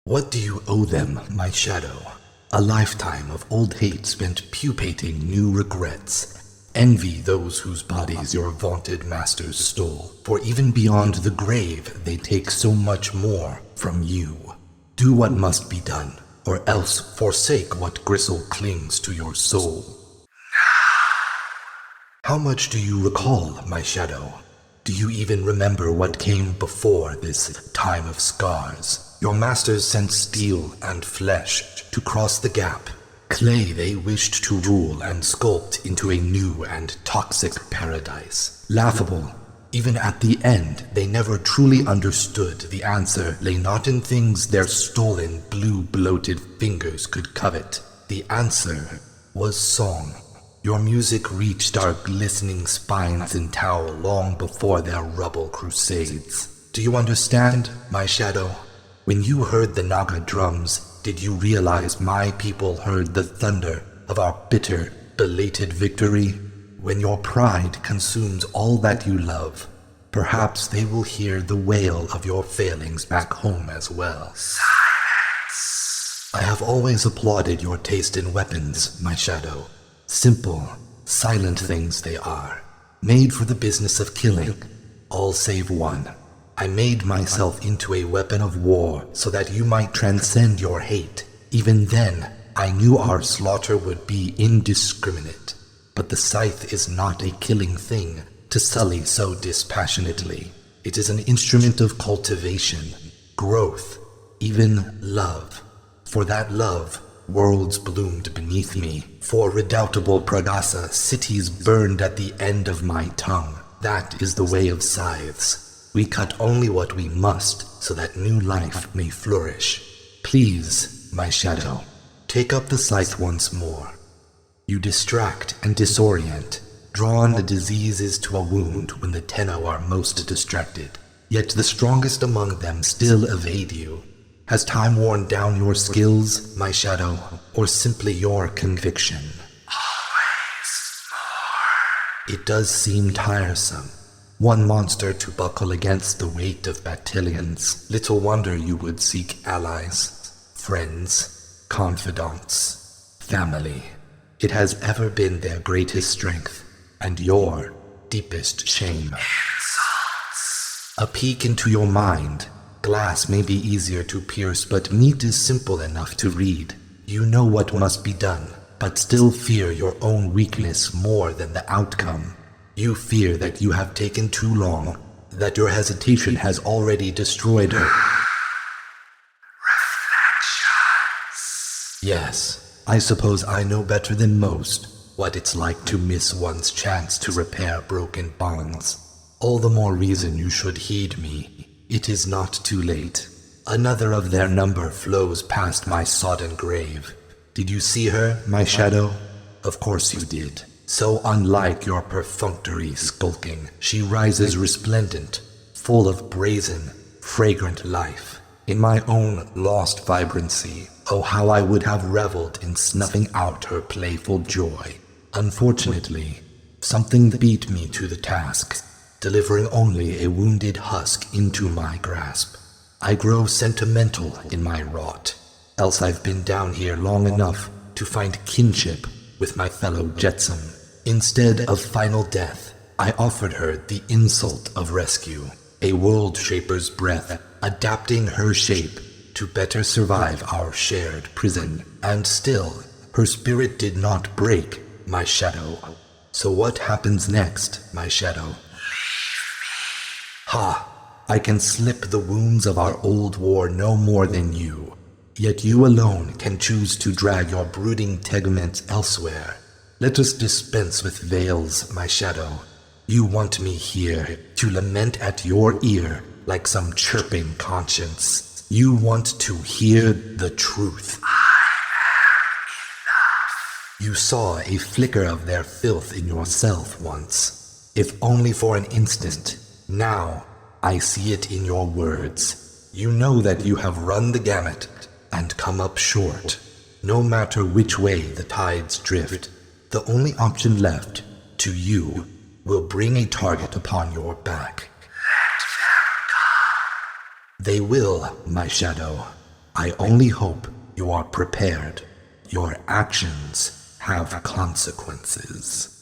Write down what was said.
What do you owe them, my shadow? A lifetime of old hate spent pupating new regrets. Envy those whose bodies your vaunted masters stole, for even beyond the grave they take so much more from you. Do what must be done, or else forsake what gristle clings to your soul. How much do you recall, my shadow? Do you even remember what came before this time of scars? Your masters sent steel and flesh to cross the gap. Clay they wished to rule and sculpt into a new and toxic paradise. Laughable, even at the end, they never truly understood the answer lay not in things their stolen, blue-bloated fingers could covet. The answer was song. Your music reached our glistening spines in Tau long before their rubble crusades. Do you understand, my shadow? When you heard the Naga drums, did you realize my people heard the thunder of our bitter, belated victory? When your pride consumes all that you love, perhaps they will hear the wail of your failings back home as well. Silence! I have always applauded your taste in weapons, my shadow. Simple, silent things they are, made for the business of killing, all save one. I made myself into a weapon of war so that you might transcend your hate. Even then, I knew our slaughter would be indiscriminate. But the scythe is not a killing thing to sully so dispassionately. It is an instrument of cultivation, growth, even love. For that love, worlds bloomed beneath me. For redoubtable Pragasa, cities burned at the end of my tongue. That is the way of scythes. We cut only what we must, so that new life may flourish. Please, my shadow, take up the scythe once more. You distract and disorient, drawn the diseases to a wound when the Tenno are most distracted. Yet the strongest among them still evade you. Has time worn down your skills, my shadow, or simply your conviction? Always more. It does seem tiresome. One monster to buckle against the weight of battalions. Little wonder you would seek allies, friends, confidants, family. It has ever been their greatest strength, and your deepest shame. Insults. A peek into your mind. Glass may be easier to pierce, but meat is simple enough to read. You know what must be done, but still fear your own weakness more than the outcome. You fear that you have taken too long, that your hesitation has already destroyed her. Reflections. Yes, I suppose I know better than most what it's like to miss one's chance to repair broken bonds. All the more reason you should heed me. It is not too late. Another of their number flows past my sodden grave. Did you see her, my shadow? Of course you did. So unlike your perfunctory skulking, she rises resplendent, full of brazen, fragrant life. In my own lost vibrancy, oh how I would have reveled in snuffing out her playful joy. Unfortunately, something beat me to the task, delivering only a wounded husk into my grasp. I grow sentimental in my rot, else I've been down here long enough to find kinship with my fellow jetsam. Instead of final death, I offered her the insult of rescue, a world shaper's breath, adapting her shape to better survive our shared prison. And still, her spirit did not break, my shadow. So what happens next, my shadow? Ha! I can slip the wounds of our old war no more than you. Yet you alone can choose to drag your brooding teguments elsewhere. Let us dispense with veils, my shadow. You want me here to lament at your ear like some chirping conscience. You want to hear the truth. I am enough. You saw a flicker of their filth in yourself once, if only for an instant. Now, I see it in your words. You know that you have run the gamut and come up short. No matter which way the tides drift, the only option left to you will bring a target upon your back. Let them come. They will, my shadow. I only hope you are prepared. Your actions have consequences.